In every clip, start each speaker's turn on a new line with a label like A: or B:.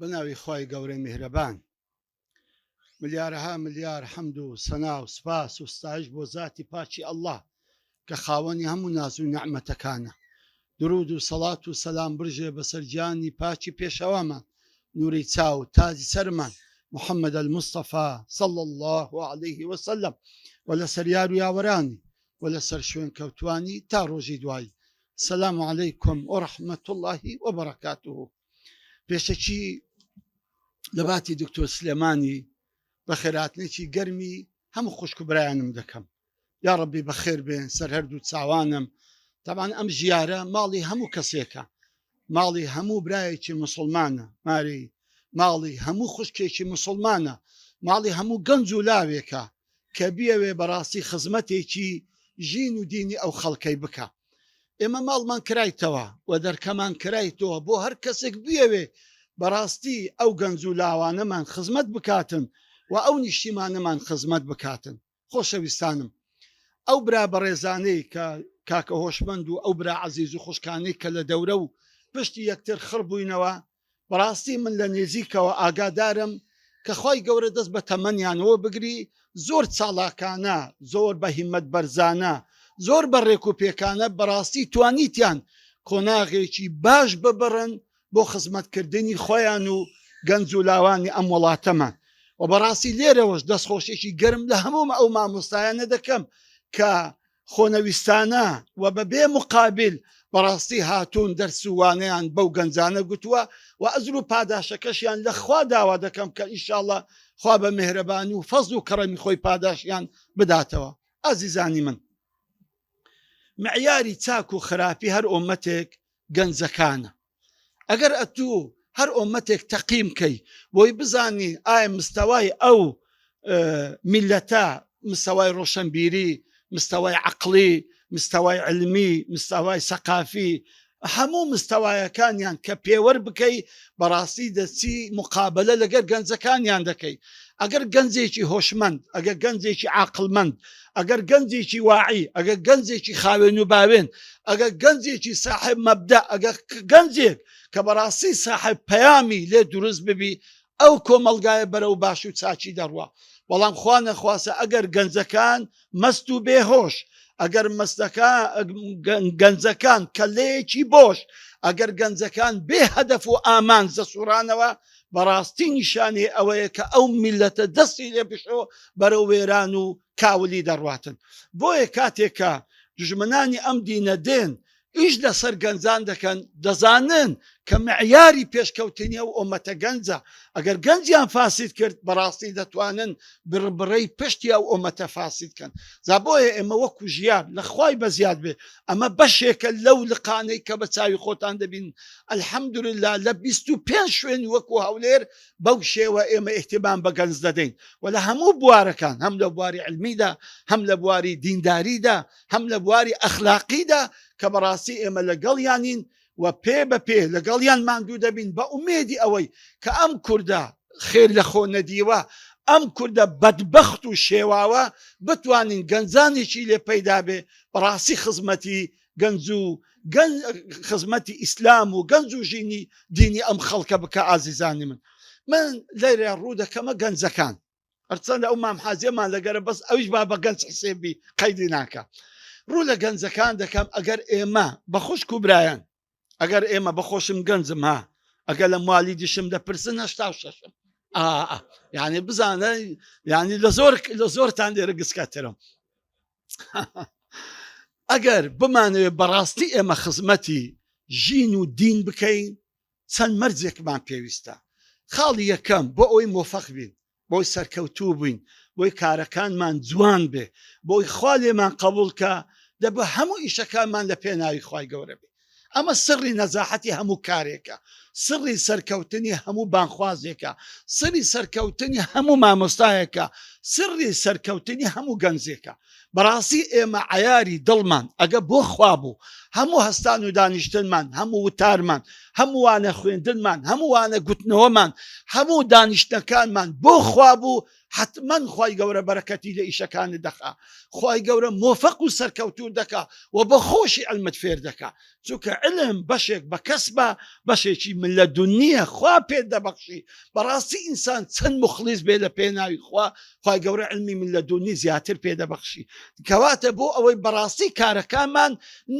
A: بناوی خوای گەورەی میهرەبان ملیارەها ملیار حەمد و سەنا و سپاس و ستایش بۆ ذاتی پاچی ئەڵڵا کە خاوەنی هەموو ناز و نەعمەتەکانە. درود و سەڵات و سەلام برژێ بەسەر گیانی پاچی پێشەوامان، نوری چاو تاجی سەرمان محەممەد المستەفا صلی الله عليه وسلم، و لەسەر یار و یاوەرانی و لەسەر شوێن کەوتوانی تا ڕۆژی دوایی. سەلام عەلەیکم وەڕەحمەت الله وبەرەکاتوه. پێشەکی لە باتی دکتۆر سلێمانی بە خێراتنێکی گەرمی هەموو خوشک و برایانم دەکەم. یا ڕەبی بەخێر بێن سەر هەردوو چاوانم. تاوان ئەم ژیارە ماڵی هەموو کەسێکە، ماڵی هەموو برایەکی مسلمانە، ماری ماڵی هەموو خوشکێکی مسلمانە، ماڵی هەموو گەنج و لاوێکە کە بیەوێ بەڕاستی خزمەتێکی ژین و دینی ئەو خەڵکەی بکە. ئێمە ماڵمان کرایتەوە و دەرکەمان کرایتەوە بۆ هەر کەسێک بیەوێ بەڕاستی ئەو گەنج و لاوانەمان خزمەت بکاتن و ئەو نیشتیمانەمان خزمەت بکاتن. خۆشەویستانم، ئەو برا بەڕێزانەی کە کاکە هۆشمەند و ئەو برا عەزیز و خوشکانەی کە لە دەورە و پشتی یەکتر خڕ بووینەوە، بەڕاستی من لە نێزیکەوە ئاگادارم کە خۆی گەورە دەست بە تەمەنیانەوە بگری، زۆر چاڵاکانە، زۆر بە هیممەت بەرزانە، زۆر بە ڕێک و پێکانە بەڕاستی توانیتیان کۆناغێکی باش ببڕن بۆ خزمەتکردنی خۆیان و گەنج و لاوانی ئەم وڵاتەمان. و بەڕاستی لێرەوەش دەستخۆشێکی گەرم لە هەموم ئەو مامۆستایانە دەکەم کە خۆنەویستانە و بەبێ مقابل بەڕاستی هاتوون دەرسووانیان بەو گەنجانە گوتووە و ئەزر و پاداشەکەشیان لە خوا داوا دەکەم کە ئینشاءڵڵا خوا بە مهرەبانی و فەزل و کەڕەمی خۆی پاداشیان بداتەوە. ئازیزانی من، معیاری چاک و خراپی هەر ئۆمەتێک گەنجەکانە. ئەگەر ئەتوو هەر ئۆمەتێک تەقیم کەی بۆی بزانی ئایا مستەوای ئەو میلەتە، مستەوای ڕۆشنبیری، مستەوای عەقڵی، مستەوای علمی، مستەوای سەقافی، هەموو مستەوایەکانیان کە پێوەەر بکەی بەڕاستی دەچی مقابلە لەگەر گەنجەکانیان دەکەی. ئەگەر گەنجێکی هۆشمەند، ئەگەر گەنجێکی عاقڵمەند، ئەگەر گەنجێکی واعی، ئەگەر گەنجێکی خاوێن و باوێن، ئەگەر گەنجێکی ساحب مەبدە، ئەگەر گەنجێک کە بەڕاستی ساحب پەیامی لێ دروست ببی، ئەو کۆمەلگایە بەرەو باش و چاچی دەڕوا. بەڵام خوا نەخواسە ئەگەر گەنجەکان مەست و بێهۆش، ئەگەر گەنجەکان کەلەیەکی بۆش، ئەگەر گەنجەکان بێ هەدەف و ئامان زەسوورانەوە، بەڕاستی نیشانێ ئەوەیە کە ئەو میلەتە دەستی لێ بشۆ بەرەو وێران و کاولی دەڕواتن. بۆیە کاتێکە دژمنانی ئەم دینە دێن ئیش لەسەر گەنجان دەکەن، دەزانن کە معیاری پێشکەوتنی ئەو ئۆمەتە گەنجە. ئەگەر گەنجیان فاسید کرد بەڕاستی دەتوانن بڕبڕەی پشتی ئەو ئۆمەتە فاسیدکەن. زا بۆیە ئێمە وەکو ژیان لە خوای بەزیاد بێ، ئەمە بەشێکە لەو لقانەی کە بە چاوی خۆتان دەبین. ئەلحەمدوللا لە 25 شوێن وەکو هەولێر بەو شێوە ئێمە ئیحتیمام بە گەنج دەدەین و لە هەموو بوارەکان، هەم لە بواری علمیدا، هەم لە بواری دینداریدا، هەم لە بواری ئەخلاقیدا کە بەڕاستی ئێمە لەگەڵیانین و پێ بە پێ لەگەڵیان ماندوو دەبین بە ئومێدی ئەوەی کە ئەم کووردە خێر لە خۆ نەدیوە، ئەم کووردە بەدبەخت و شێواوە بتوانین گەنجانێکی لێ پەیدا بێ بەڕاستی خزمەتی گەنج و خزمەتی ئیسلام و گەنج و ژینی دینی ئەم خەڵکە بکە. ئازیزانی من لێرە ڕوو دەکەمە گەنجەکان، هەرچەندە ئەو مامحازیەمان لەگەرە بەس ئەویش با بە گەنج حسێبی قەیدی ناکە. ڕوو لە گەنجەکان دەکەم. ئەگەر ئێمە بە خوشک و برایان، ئەگەر ئێمە بەخۆشم گەنجم ها، ئەگەر لە موالی دیشم دەپرسن 86م، یعنی بزانە، یعنی لە زۆرتان لێرە گسکەترم. ئەگەر بمانەوێت بەڕاستی ئێمە خزمەتی ژین و دین بکەین، چەند مەرجێکمان پێویستە. خاڵی یەکەم بۆ ئەوی مۆفەق بین، بۆی سەرکەوتوو بووین، بۆی کارەکانمان جوان بێ، بۆی خوا لێمان قبوڵ کە دەبە هەموو ئیشەکانمان لە پێناوی خوای گەورە بێ. ئەمە سڕی نەزاحەتی هەموو کارێکە، سڕی سەرکەوتنی هەموو بانخوازێکە، سڕی سەرکەوتنی هەموو مامۆستایەکە، سڕی سەرکەوتنی هەموو گەنجێکە. بەڕاستی ئێمە عیاری دڵمان ئەگە بۆ خوا بوو، هەموو هەستان و دانیشتنمان، هەموو وتارمان، هەموو وانە خوێندنمان، هەموو وانە گوتنەوەمان، هەموو دانیشتەکانمان بۆ خوا بوو، حتمما خوای گەورە بەرەکەتی لە ئیشەکانت دەخا، خوای گەورە مۆفەق و سەرکەوتوو دەکا و بە خۆشی علمت فێر دەکا. چونکە علم بەشێک بە کەسبە، بەشێکی من لدنیە خوا پێ دەبەخشی بەڕاستی ئینسان چەند مخلیص بێ لە پێناوی خوای گەورە علمی من لەدونی زیاتر پێ دەبەخشی کەواتە بۆ ئەوەی بەڕاستی کارەکانمان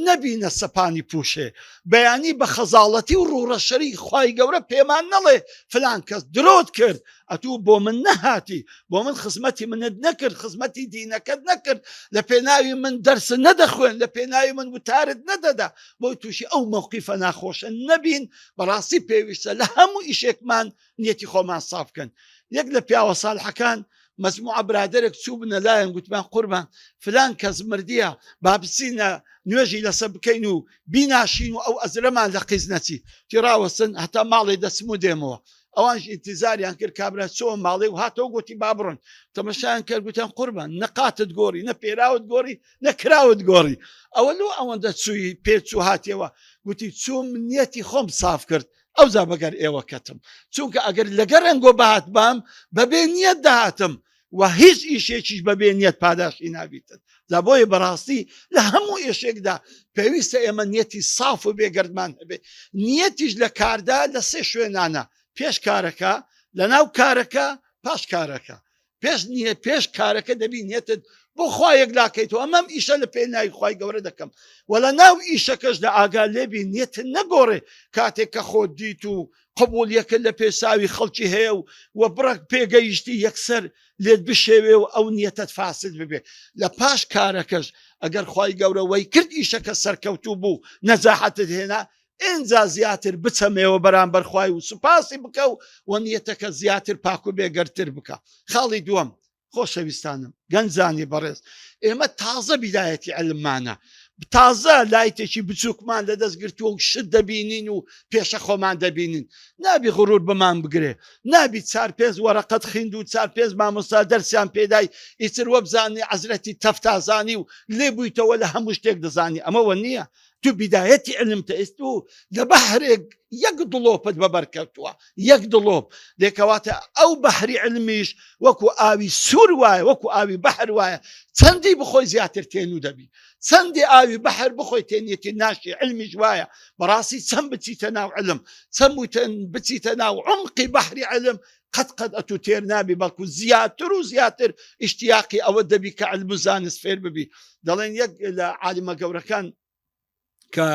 A: نەبینە سەپانی پوشێ بەیانی بە خەزاڵەتی و ڕوڕەشەری خوای گەورە پێمان نەڵێ فلان کەس درۆت کرد ئەتوو بۆ من نەهاتی بۆ من خزمەتی منت نەکرد خزمەتی دینەکەت نەکرد لە پێناوی من دەرس نەدەخوێن لە پێناوی من وتارت نەدەدا بۆی تووشی ئەو مەوقیفە ناخۆشە نەبین بەڕاستی پێویستە لە هەموو ئیشێکمان نیەتی خۆمان ساف بکەن یەک لە پیاوە ساڵحەکان مەجموعە برادێک چوو بنە لایەن گوتمان قوربان فلان کەس مردیە با بچینە نوێژی لەسەر بکەین و بیناشین و ئەو ئەزرەمان لە قیز نەچی تیڕاوەستن هەتا ماڵی دەچم و دێمەوە ئەوانش ئینتیزاریان کرد کابرا چۆ ماڵی و هاتەوە گوتی با بڕۆن تەمەشایان کرد گوتیان قوربان نەقاتت گۆڕی نە پێراوت گۆڕی نەکراوت گۆڕی ئەوە لۆ ئەوەندە چووی پێچوو هاتیەوە گوتی چوم نیەتی خۆم ساف کرد ئەوزا بەگەر ئێوە کەتم چونکە ئەگەر لەگەر ڕەنگۆ بەهات بام بەبێ نیەت داهاتم و هیچ ئیشێکیش بەبێ نیەت پاداشی نابیتن دا بۆیە بەڕاستی لە هەموو ئێشێکدا پێویستە ئێمە نیەتی ساف و بێگەردمان هەبێ نیەتیش لە کاردا لە سێ شوێنانە پێش کارەکە لە ناو کارەکە پاش کارەکە پێش کارەکە دەبی نیەتت بۆ خوا یەکلاکەیتەوە ئەمەم ئیشە لە پێناوی خوای گەورە دەکەم و لە ناو ئیشەکەش لە ئاگا لێبی نیەتت نەگۆڕێ کاتێک کە خۆت دیت و قبولیەکە لە پێساوی خەڵکی هەیە و بڕک پێگەیشتی یەکسەر لێت بشێوێ و ئەو نیەتت فاسد ببێ لە پاش کارەکەش ئەگەر خوای گەورە وەی کرد ئیشەکە سەرکەوتوو بوو نەجاحەتت هێنا ئینجا زیاتر بچەمێەوە بەرامبەر خوای و سوپاسی بکە و نیەتەکە زیاتر پاک و بێگەرتر بکە خاڵی دووەم خۆشەویستانم گەنجانی بەڕێز ئێمە تازە بیدایەتی علممانە تازە لایتێکی بچووکمان لە دەستگرتووە و شت دەبینین و پێشە خۆمان دەبینین نابی غڕور بمان بگرێ نابی چار پێنج وەرەقەت خوێند و چار پێنج مامۆستا دەرسیان پێدای ئیتر وە بزانێ عەزرەتی تەفتازانی و لێ بوویتەوە لە هەموو شتێک دەزانی ئەمەوە نییە تو بدایەتی علم تەئست و لە بەحرێک یەک دڵۆپت بەبەرکەوتووە یەک دڵۆپ دێکەواتە ئەو بەحری علمیش وەکو ئاوی سوور وایە وەکو ئاوی بەحر وایە چەندی بخۆی زیاتر تێنوو دەبی چەندی ئاوی بەحر بخۆی تێنیەتی ناشی علمیش وایە بەڕاستی چەند بچیتە ناو علم چەند بچیتە ناو عمقی بەحری علم قەت ئەتو تێر نابی بەڵکو زیاتر و زیاتر ئیشتیاقی ئەوە دەبی کە علم و زانست فێر ببی دەڵێن یەک لە عالمە گەورەکان کە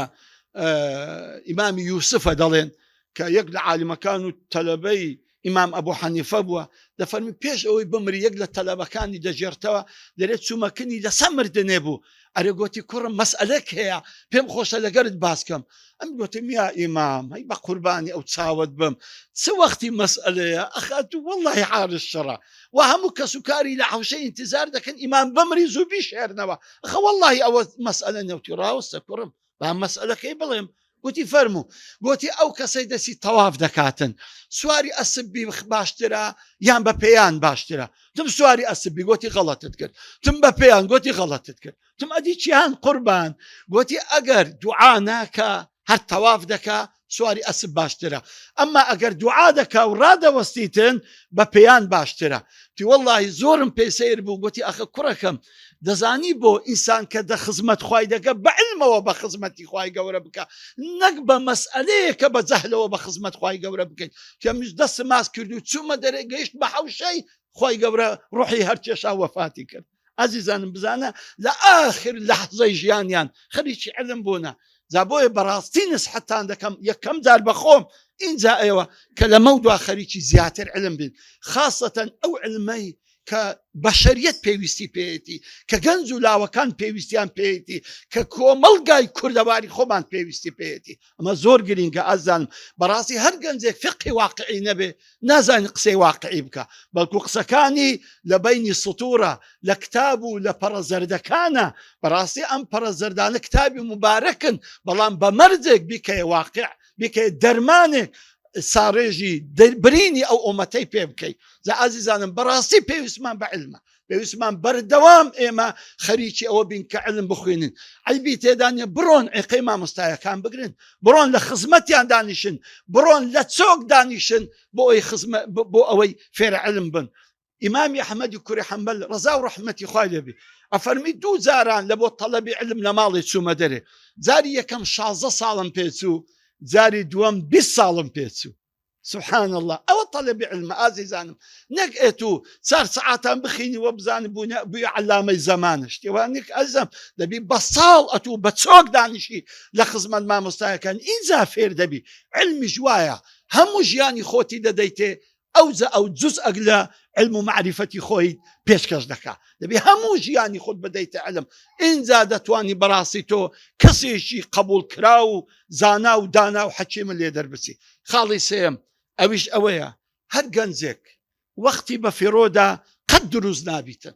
A: ئیمامی یوسفە دەڵێن کە یەک لە عالمەکان و تەلەبەی ئیمام ئەبوو حەنیفە بووە دەفەرمی پێش ئەوەی بمری یەک لە تەلەبەکانی دەژێرتەوە دەرێت چوومەکنی لەسەر مردنێ بوو ئەرێ گوتی کوڕم مەسئلەک هەیە پێم خۆشە لەگەرت باسکەم ئەم گوتم یا ئیمام هەی بە قوربانی ئەو چاوت بم چ وەختی مەسئلەیە ئەخات و وەڵڵاهی عارض شەڕە و هەموو کەس و کاری لە حەوشەی ئینتیزار دەکەن ئیمام بمری زوو بیشێرنەوە ئەخە وەڵڵاهی ئەوە مەسئلە نەوتی ڕاوەستە کوڕم با مەسئلەکەی بڵێم گوتی فەرموو گوتی ئەو کەسەی دەسی تەواف دەکاتن سواری ئەسبی باشترە یان بە پێیان باشترە تم سواری ئەسبی گوتی غەڵەتت کرد تم بە پێیان گوتی غەڵەتت کرد تم ئەدی چیان قوربان گوتی ئەگەر دوعا ناکە هەر تەواف دەکا سواری ئەسب باشترە ئەمما ئەگەر دوعا دەکا و ڕادەوەستیتن بە پێیان باشترە تی وەڵڵاهی زۆرم پێ سەیر بوو گوتی ئەخە کوڕەکەم دەزانی بۆ ئینسان کە دە خزمەت خوای دەکە بە علمەوە بە خزمەتی خوای گەورە بکە نەک بە مەسئلەیە کە بە جەهلەوە بە خزمەت خوای گەورە بکەیت کەمیش دەستم ماس کرد و چوومە دەرێ گەیشت بە حەوشەی خوای گەورە ڕوحی هەرچێشا وەفاتی کرد ئازیزانم بزانە لە ئاخر لەحزەی ژیانیان خەریکی علم بوونە جا بۆیە بەڕاستی نسحەتان دەکەم یەکەم جار بەخۆم اینجا ئێوە کە لە مەودوا خەریکی زیاتر علم بین خاصەتەن ئەو علمەی کە بەشەریەت پێویستی پێیەتی کە گەنج و لاوەکان پێویستیان پێیەتی کە کۆمەڵگای کوردەواری خۆمان پێویستی پێیەتی ئەمە زۆر گرینگە ئازانم بەڕاستی هەر گەنجێک فقی واقعی نەبێ نازانی قسەی واقعی بکە بەڵکو قسەکانی لە بەینی سطورە لە کتاب و لە پەرەزەردەکانە بەڕاستی ئەم پەرەزەردانە کتابی مبارەکن بەڵام بە مەرجێک بیکەیە واقع بیکەیە دەرمانێک ساڕێژی برینی ئەو ئۆمەتەی پێ بکەیت جا ئازیزانم بەڕاستی پێویستمان بە علمە پێویستمان بەردەوام ئێمە خەریکی ئەوە بین کە علم بخوێنن عیبی تێدانە بڕۆن عێقەی مامۆستایەکان بگرن بڕۆن لە خزمەتیان دانیشن بڕۆن لە چۆک دانیشن بۆ ئەوەی فێرە علم بن ئیمامی ئەحمەدی کوڕی حەنبەل ڕەزا و ڕەحمەتی خوای لێبێ ئەفەرمی دوو جاران لە بۆ تەڵەبی علم لە ماڵی چوومە دەرێ جاری یەکەم 16 ساڵم پێچوو جاری دووەم 20 ساڵم پێچوو. سبحان الله ئەوە تەڵەبی علمە ئازیزانم، نەک ئێت و 4 سەعاتان بخینیوە بزانە بووی علامەی زەمانە شتێوانێک ئەزەم دەبی بە ساڵ ئەتوو بە چۆک دانیشی لە خزمەت مامۆستایەکان ئینجا فێر دەبی. علمیش وایە هەموو ژیانی خۆتی دەدەیتێ ئەو جزء لە علم و معرفەتی خۆی پێشکەش دەکا، دەبی هەموو ژیانی خۆت بدەیتە علم. ئینجا دەتوانی بەڕاستی تۆ کەسێکی قبول کرا و زانا و دانا و حەکیمە لێ دەربچی. خاڵی سێم ئەویش ئەوەیە هەر گەنجێک وەختی بە فێرۆدا قەت دروست نابیتن.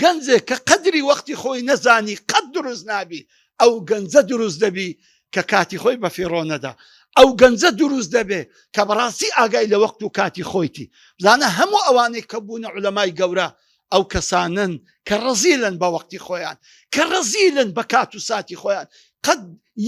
A: گەنجێک کە قەدری وەختی خۆی نەزانی قەت دروست نابی، ئەو گەنجە دروست دەبی کە کاتی خۆی بە فێرۆ نەدا. ئەو گەنجە دروست دەبێ کە بەڕاستی ئاگای لە وەخت و کاتی خۆیتی. بزانە هەموو ئەوانەی کە بوونە عولەمای گەورە ئەو کەسانن کە ڕەزیلن بە وەختی خۆیان، کە ڕەزیلن بە کات و ساتی خۆیان، قەت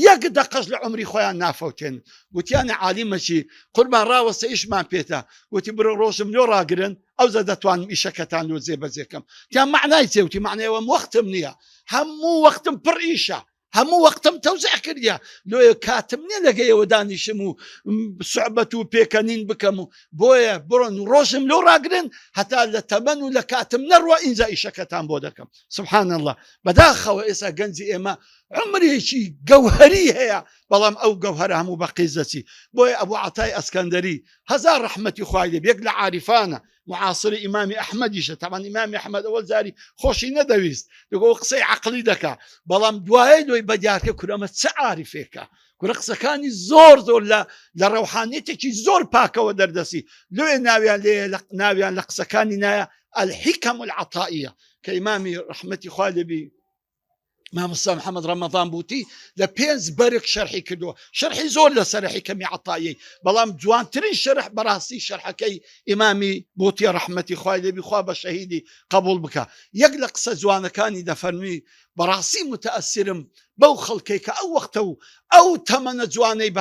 A: یەک دەقەش لە عمری خۆیان نافەوتێن. گوتیانە عالیمەکی قوربان ڕاوەستە ئیشمان پێێتە، گوتی برە ڕۆژم لۆ ڕاگرن ئەوزە دەتوانم ئیشەکەتان لۆ جێبەجێکەم. تیان معنای چێوتی معنەیەوەم وەختم نییە، هەموو وەختم پڕ ئیشە، هەموو وەختم تەوزیع کردیا، لۆیە کاتم نیە لەگەیەوە دانیشم و سوعبەت و پێکەنین بکەم و بۆیە بڕۆن و ڕۆژم لۆ ڕاگرن هەتا لە تەمەن و لە کاتم نەڕوە ئینجا ئیشەکەتان بۆ دەکەم. سبحان الله. بەداخەوە ئێستا گەنجی ئێمە عمرێکی گەوهەری هەیە، بەڵام ئەو گەوهەرە هەموو بە قیزەتی. بۆیە ئەبوو عەتای ئەسکەندەری هەزار ڕەحمەتی خوای لێ یەک لە عارفانە معاصری ئیمامی ئەحمەدیشە. تەمان ئیمامی ئەحمەد ئەوەل جاری خۆشی نەدەویست، دەگۆ قسەی عەقلی دەکا، بەڵام دوایە لۆی بەدیارکە کورەمە چه عارفێکە، کورە قسەکانی زۆر لە ڕەوحانیەتێکی زۆر پاکەوە دەردەسی. لۆیە ناویان لە قسەکانی نایە الحیکەم العەتائیە کە ئیمامی ڕەحمەتی خوای لێبی مامۆستا محەممەد ڕەمەضان بوتی لە 5 بەرێک شەرحی کردووە، شەرحی زۆر لەسەر حیکەمی عەتائیەی، بەڵام جوانترین شەرح بەڕاستی شەرحەکەی ئیمامی بوتیە ڕەحمەتی خوای لێبی خوا بە شەهیدی قبول بکە. یەک لە قسە جوانەکانی دەفەرمی بەڕاستی متەئەسرم بەو خەڵکەی کە ئەو وەختە و ئەو تەمەنە جوانەی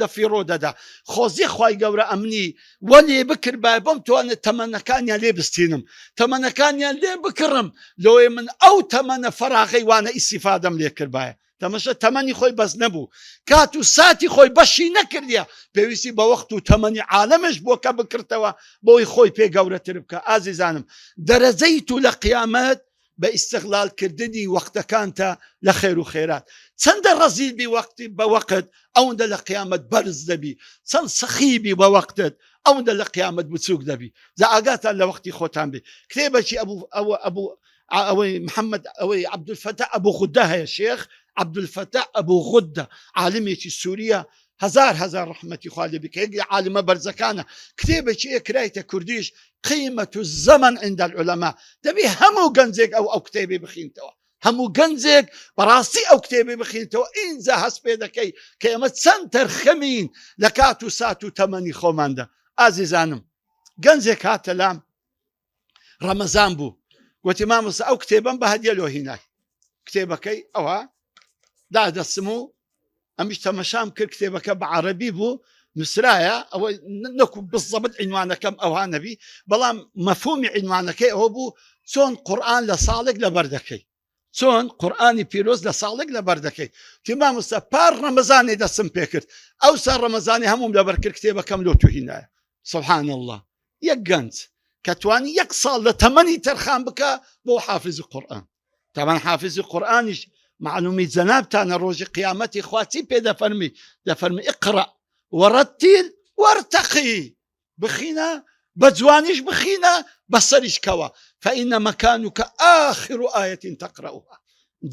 A: لە فیڕۆ دەدا، خۆزی خوای گەورە ئەمنی وەلێ بکربای بەم توانێت تەمەنەکانیان لێ بستینم، تەمەنەکانیان لێ بکڕم، لۆی من ئەو تەمەنە فەراغەی وانە ئیسیفادەم لێ کردبایە. تەمەشە تەمەنی خۆی بەس نەبوو، کات و ساتی خۆی بەشی نەکردیە، پێویستی بە وەخت و تەمەنی عالەمش بۆ کە بکردەوە بۆی خۆی پێ گەورەتر بکە. ئازیزانم دەرەجەی تو لە قیامەت بە ئیستیغلالکردنی وەختەکانتە لە خێر و خێرات. چەندە ڕەزیل بی وەختی بە وەقت ئەوەندە لە قیامەت بەرز دەبی، چەند سەخیبی بە وەقتت ئەوەندە لە قیامەت بچووک دەبی. جا ئاگاتان لە وەختی خۆتان بێ. کتێبەکی ئەوەی محەممەد ئەوەی عەبدولفەتاح ئەبوو غودە هەیە، شێخ عەبدولفەتاح ئەبوو غودە عالمێکی سووریە، هەزار ڕەحمەتی خوا لێ بکە، یەک لە عالمە بەرزەکانە. کتێبێکی ئەکرایتە کوردیش قیمەت الزەمن عند العولەما. دەبی هەموو گەنجێک ئەو کتێبێ بخینتەوە، هەموو گەنجێک بەڕاستی ئەو کتێبێ بخینتەوە، ئینجا هەست پێ دەکەی کە ئێمە چەند تەرخەمین لە کات و سات و تەمەنی خۆماندا. ئازیزانم گەنجێک هاتە لام ڕەمەزان بوو، گوتی مامۆستا ئەو کتێبم بە هەدیە لۆ هینای. کتێبەکەی ئەوە دادەسم و ئەمیش تەمەشام کرد، کتێبەکە بە عەرەبی بوو، نووسرایە، ئەوە نەکو بزەبت عنوانەکەم ئەوها نەبی، بەڵام مەفهومی عنوانەکەی ئەوە بوو چۆن قورئان لە ساڵێک لەبەر دەکەی، چۆن قورئانی پیرۆز لە ساڵێک لەبەر دەکەی. تی مامۆستا پار ڕەمەزانی دەسم پێ کرد، ئەو سا ڕەمەزانی هەموم لەبەر کرد، کتێبەکەم لۆ توهینایە. سبحان الله. یەک گەنج کە توانی 1 ساڵ لە تەمەنی تەرخان بکە بۆ حافظی قورئان. تاوان حافظی قورئانیش معلومی جەنابتانە ڕۆژی قیامەتی خوا چی پێ دەفەرمی؟ دەفەرمی ئیقڕە وەرەتیل وەرتەقی، بخینە بە جوانیش بخینە بە سەریش کەوە، فەئینە مەکانوکە ئاخر ئایەتین تەقرەئوها،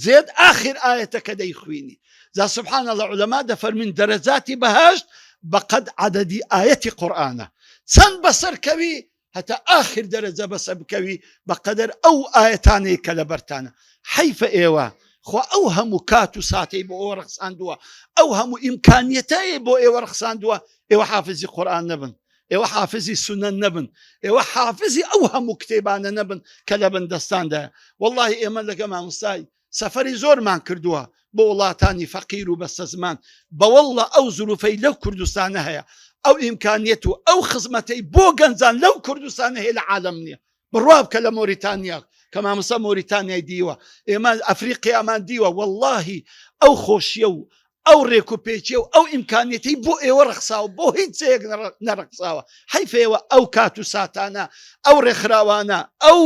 A: جێت ئاخر ئایەتەکە دەیخوینی. جا سبحان الله عولەما دەفەرمین دەرەجاتی بەهەشت بەقەد عەدەدی ئایەتی قورئانە، چەند بەسەر کەوی هەتا ئاخر دەرەجە بەسەر بکەوی بەقەدەر ئەو ئایەتانەی کە لەبەرتانە. حەیفە ئێوە خوا ئەو هەموو کات و ساتەی بۆ ئێوە ڕەخساندووە، ئەو هەموو ئیمکانیەتەی بۆ ئێوە ڕەخساندووە، ئێوە حافزی قورئان نەبن، ئێوە حافزی سونەن نەبن، ئێوە حافزی ئەو هەموو کتێبانە نەبن کە لە بن دەستاندایە. وەڵڵاهی ئێمە لەگە مامۆستای سەفەری زۆرمان کردووە بۆ وڵاتانی فەقیر و بەستە زمان، بەوەڵڵا ئەو زروفەی لەو کوردستانە هەیە، ئەو ئیمکانیەت و ئەو خزمەتەی بۆ گەنجان لەو کوردستانە هەیە لە عالەم نییە. بڕوا بکە لە مۆریتانیا، کە مامۆستا مۆریتانیای دیوە، ئێمە ئەفریقیامان دیوە، وەڵڵاهی ئەو خۆشیە و ئەو ڕێک و پێچێ و ئەو ئیمکانەتی بۆ ئێوە ڕەخساوە بۆ هیچ جەیەک نەڕەخساوە حیفەوە ئەو کات و ساتانە ئەو ڕێکخراوانە ئەو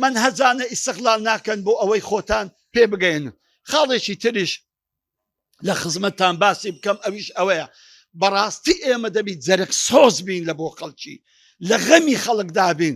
A: منهەجانە ئیستیقلال ناکەن بۆ ئەوەی خۆتان پێ بگەێنن. خاڵێکی تریش لە خزمەتتان باسی بکەم ئەویش ئەوەیە بەڕاستی ئێمە دەبیت جەرگ سۆز بین لە بۆ خەڵکی لە غەمی خەڵکدا بین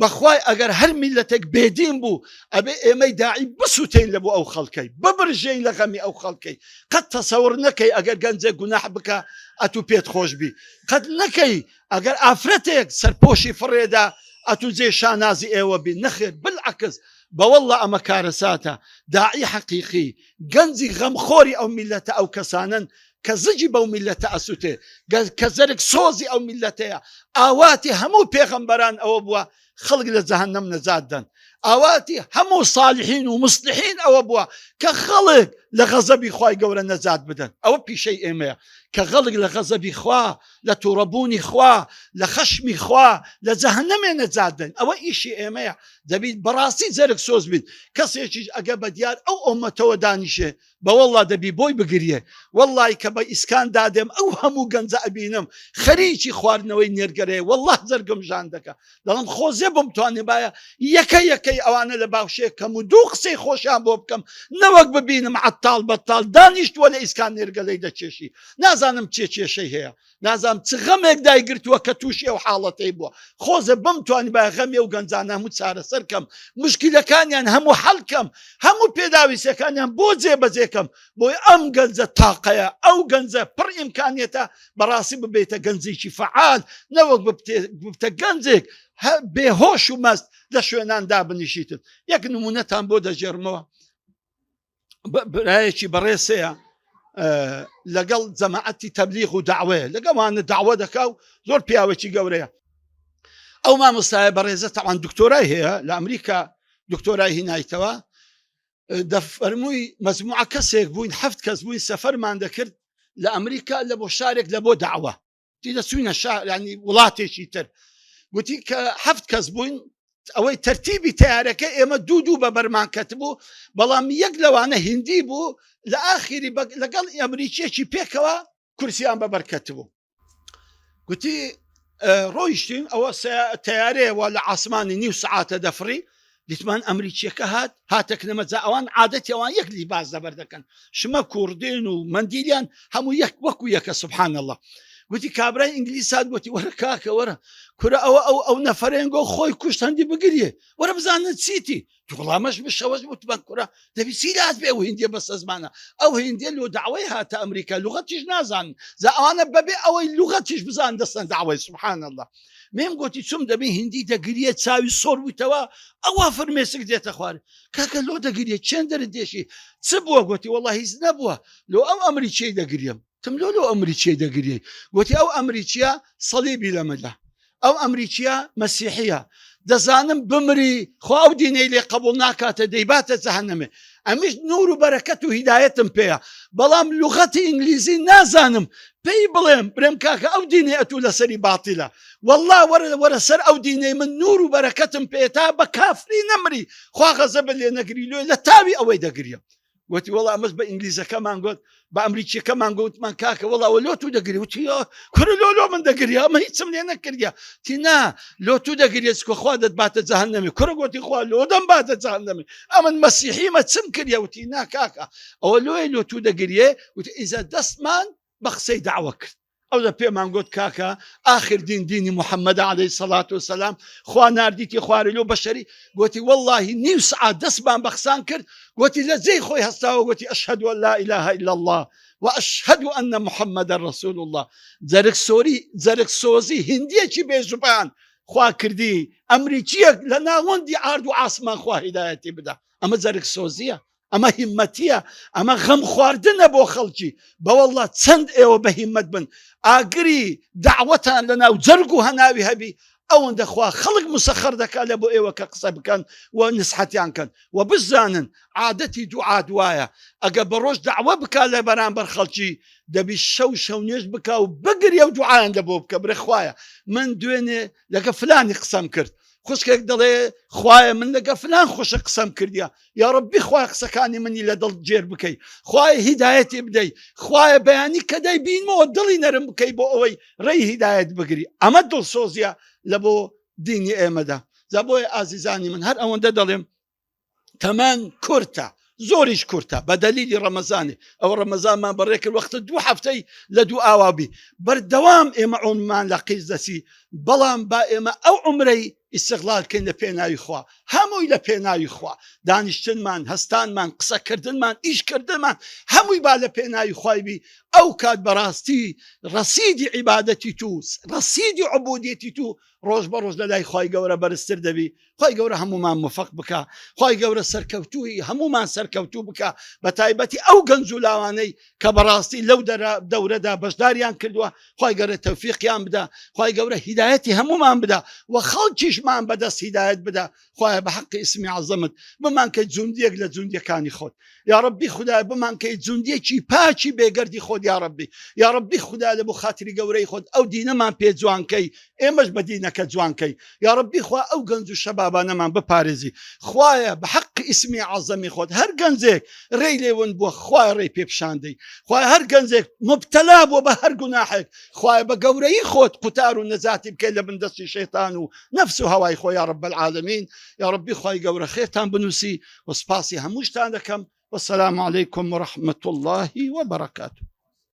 A: بەخوای ئەگەر هەر میلەتێک بێدین بوو ئەبێ ئێمەی داعی بسووتین لە بۆ ئەو خەڵکەی ببرژین لە غەمی ئەو خەڵکەی قەت تەسەور نەکەی ئەگەر گەنجێک گوناح بکە ئەتوو پێت خۆش بی قەت نەکەی ئەگەر ئافرەتێک سەرپۆشی فڕێدا ئەتوو جێ شانازی ئێوە بی نەخێر بالعکس بەوەڵڵە ئەمە کارەساتە داعی حەقیقی گەنجی غەمخۆری ئەو میلەتە ئەو کەسانن کە زجی بەو میلەتە ئەسووتێ کە زەرگ سۆزی ئەو میلەتەیە ئاواتی هەموو پێغەمبەران ئەوە بووە خەڵک لە جەهەنەم نەجات دەن ئاواتی هەموو صالحین و مصلحین ئەوە بووە کە خەڵک لە غەزەبی خوای گەورە نەجات بدەن ئەوە پیشەی ئێمەیە کە خەڵک لە غەزەبی خوا لە تووڕەبوونی خوا لە خەشمی خوا لە جەهەنەمێ نەجات دەن ئەوە ئیشی ئێمەیە دەبیت بەڕاستی جەرگ سۆز بین کەسێکیش ئەگە بەدیار ئەو ئۆمەتەوە دانیشێ بەوەڵا دەبی بۆی بگریێ وەڵڵی کە بە ئیسکان دادێم ئەو هەموو گەنجە ئەبینم خەریکی خواردنەوەی نێرگەرەیە وەڵڵا جەرگم ژان دەکە دەڵم خۆزێ بمتوانێ باە یەکەی ئەوانە لە باوشێ کەم و دوو قسەی خۆشیان بۆ بکەم نەوەک ببینم عەتاڵ بەتاڵ دانیشتووە لە ئیسکان نێرگەلەی دەچێشی نازانم چێ کێشەی هەیە نازانم چ غەمێک دایگرتووە کە تووشی ئەو حاڵەتەی بووە خۆزە بمتوانی با غەمی و گەنجانە هەموو چارەسەر کەم مشکلەکانیان هەموو حەڵکەم هەموو پێداویستەکانیان بۆ جێبەجێکەم بۆی ئەم گەنجە تاقەیە ئەو گەنجە پڕ ئیمکانیەتە بەڕاستی ببێتە گەنجێکی فەعال نەوەک ببتە گەنجێک بێهۆش و مەست لە شوێناندا بنیشیتن یەک نمونەتان بۆ دەژێڕمەوە برایەکی بەڕێسەیە لەگەڵ جەماعەتی تەبلیغ و داوەیە لەگەڵوانە داوە دەکا و زۆر پیاوێکی گەورەیە ئەو مامۆستایە بەڕێزە تەوان دکتۆرای هەیە لە ئەمریکا دکتۆرای هینایتەوە دەفەرمووی مەجموعە کەسێک بووین 7 کەس بووین سەفەرمان دەکرد لە ئەمریکا لە بۆ شارێک لە بۆ داوە تی دەچوینە ینی وڵاتێکی تر گوتی کە 7 کەس بووین ئەوەی تەرتیبی تیارەکە ئێمە دوو بە بەرمان کەتبوو بەڵام یەک لەوانە هیندی بوو لە ئاخیری لەگەڵ ئەمریکیەکی پێکەوە کورسیان بەبەرکەت بوو گوتی ڕۆیشتین ئەوە تیارەیەوە لە عاسمانی نیو سعاتە دەفری دیتمان ئەمریکیەکە هاتەکنەمەجا ئەوان عادەتی ئەوان یەک لیباس دەبەر دەکەن شمە کوردین و مندیلیان هەموو یەک وەکو یەکە سبحان الله گوتی کابرای ئینگلیسات گوتی وەرە کاکە وەرە کورە ئەو نەفرێنگۆ خۆی کوشت هەندی بگریێ وەرە بزانن چیتی وەڵامەش بشەوەش وتمان کورە دەبی سیلات بێ و هندیە بەسە زمانە ئەو هندیە لۆ داوای هاتە ئەمریکا لوغەتیش نازانن زە ئەوانە بەبێ ئەوەی لوغەتیش بزان دەستن داوای سبحان الله مێم گوتی چوم دەبێ هندی دەگریە چاوی سۆر بوویتەوە ئەوە فەرمێسک دێتە خوارد کاکە لۆ دەگریە چێن دەرت دێشی چ بووە گوتی وەڵڵا هیچ نەبووە لۆ ئەو ئەمریکیەی دەگریم تم لۆ ئەمریکیەی دەگریێ گوتی ئەو ئەمریکیە سەلیبی لەمەدا ئەو ئەمریکیە مەسیحیە دەزانم بمری خوا ئەو دینەی لێ قبول ناکاتە دەیباتە جەهەنەمێ ئەمیش نور و بەرەکەت و هیدایەتم پێیە بەڵام لوغەتی ئینگلیزی نازانم پێی بڵێم برێم کاکە ئەو دینێ ئەتوو لەسەری باتیلە وەڵڵا وەرە سەر ئەو دینەی من نور و بەرەکەتم پێ تا بە کافری نەمری خوا غەزەبە لێ نەگری لێ لە تاوی ئەوەی دەگریم وتی وەڵا ئەمەش بە ئینگلیزەکەمان گوت بە ئەمریکیەکەمان گوتمان کاکە وەڵاوە لۆ تو دەگری وتی کورە لۆ من دەگری ئەمە هیچم لێ نەکردە تی نا لۆ تو دەگرێت کە خوا دەتباتە جەهەنەمی کورە گوتی خوا لۆ دەمباتە جەهەنەمی ئەمن مەسیحیمە چم کردە وتی نا کاکە ئەوە لۆی لۆ تو دەگریێ وتی ئیزە دەستمان بە قسەی داوە کرد ئەو دە پێمان گوت کاکە آخر دینی محەممەد عليه سەڵات وسەلام خوا نردیتی خوارد لۆ بەشەری گوتی وەڵڵاهی نیو سعات دەستمان بە قسان کرد گوتی لە جێی خۆی هەستاوە گوتی ئەشهەدو ئەن لا إله إلا الله وأشهد أن محمد رسول الله جەرگ سۆزی هندیەکی بێزوبان خوا کردی ئەمریکیەک لە ناوەندی ئارد و ئاسمان خوا هیدایەتی بدە ئەمە جەرگ سۆزیە ئەمە هیمەتیە ئەمە غەم خواردنە بۆ خەڵکی بەوەڵڵا چەند ئێوە بە هیمەت بن ئاگری داوەتان لە ناو جەرگ و هەناوی هەبی ئەوەندە خوا خەڵک مسەخەر دەکات لە بۆ ئێوە کە قسە بکەن و نسحەتیان کەن و بزانن عادەتی دوعا دوایە ئەگە بە ڕۆژ داوە بکات لە بەرامبەر خەڵکی دەبی شەو نوێژ بکە و بگرێ و دوعایان لە بۆ بکە برێ خوایە من دوێنێ لەگە فلانی قسەم کرد خوشکێک دەڵێ خوایە من لەگە فلان خۆشە قسەم کردیا یا ڕەبی خوای قسەکانی منی لە دڵ جێر بکەی خوایە هیدایەتی بدەی خوایە بەیانی کە دەی بینمەوە دڵی نەرم بکەی بۆ ئەوەی ڕێی هیدایەت بگری ئەمە دڵسۆزیە لە بۆ دینی ئێمەدا جا بۆیە ئازیزانی من هەر ئەوەندە دەڵێم تەمان کورتە زۆریش کورتە بە دەلیلی ڕەمەزانێ ئەو ڕەمەزانمان بەڕێکرد وەختە 2 هەفتەی لە 2 ئاوابی بەردەوام ئێمە عونمان لە قیز دەسی بەڵام با ئێمە ئەو عمرەی ئیستیغلالکەین لە پێناوی خوا هەمووی لە پێناوی خوا دانیشتنمان هەستانمان قسەکردنمان ئیشکردنمان هەمووی با لە پێناوی خوای بی ئەو کات بەڕاستی ڕەسیدی عیبادەتی تو ڕەسیدی عوبودیەتی تو ڕۆژ بە ڕۆژ لە لای خوای گەورە بەرزتر دەبی خوای گەورە هەمومان موفق بکە خوای گەورە سەرکەوتووی هەمومان سەرکەوتوو بکە بە تایبەتی ئەو گەنج و لاوانەی کە بەڕاستی لەو دەورەدا بەشداریان کردووە خوای گەورە تەوفیقیان بدە خوای گەورە هیدایەتی هەمومان بدە و خەڵکیشمان بەدەست هیدایەت بدە خوایە بە حەقی ئیسمی عەزەمت بمان کە جوندیەک لە جوندیەکانی خۆت یا ڕەبی خودای بمان کە جوندیەکی پاچی بێگەردی خۆت یا ڕەبی خودای لە بۆ خاتری گەورەی خۆت ئەو دینەمان پێ جوانکەی ئێمەش بە دینەکە جوانکەی یا ڕەبی خوا ئەو گەنج و شەبابانەمان بپارێزی خوایە بە حەقی ئیسمی عەزەمی خۆت هەر گەنجێک ڕێی لێون بووە خوای ڕێی پێپشاندەی خوای هەر گەنجێک مبتەلا بووە بە هەر گوناحێک خوای بە گەورەی خۆت قوتار و نەجاتی بکەی لە بندەستی شەیتان و نەفس و هەوای خۆی یا رب العالمین یا ربی خوای گەورە خێرتان بنووسی و سپاسی هەمووشتان دەکەم والسلام عليكم ورحمة الله وبركاته.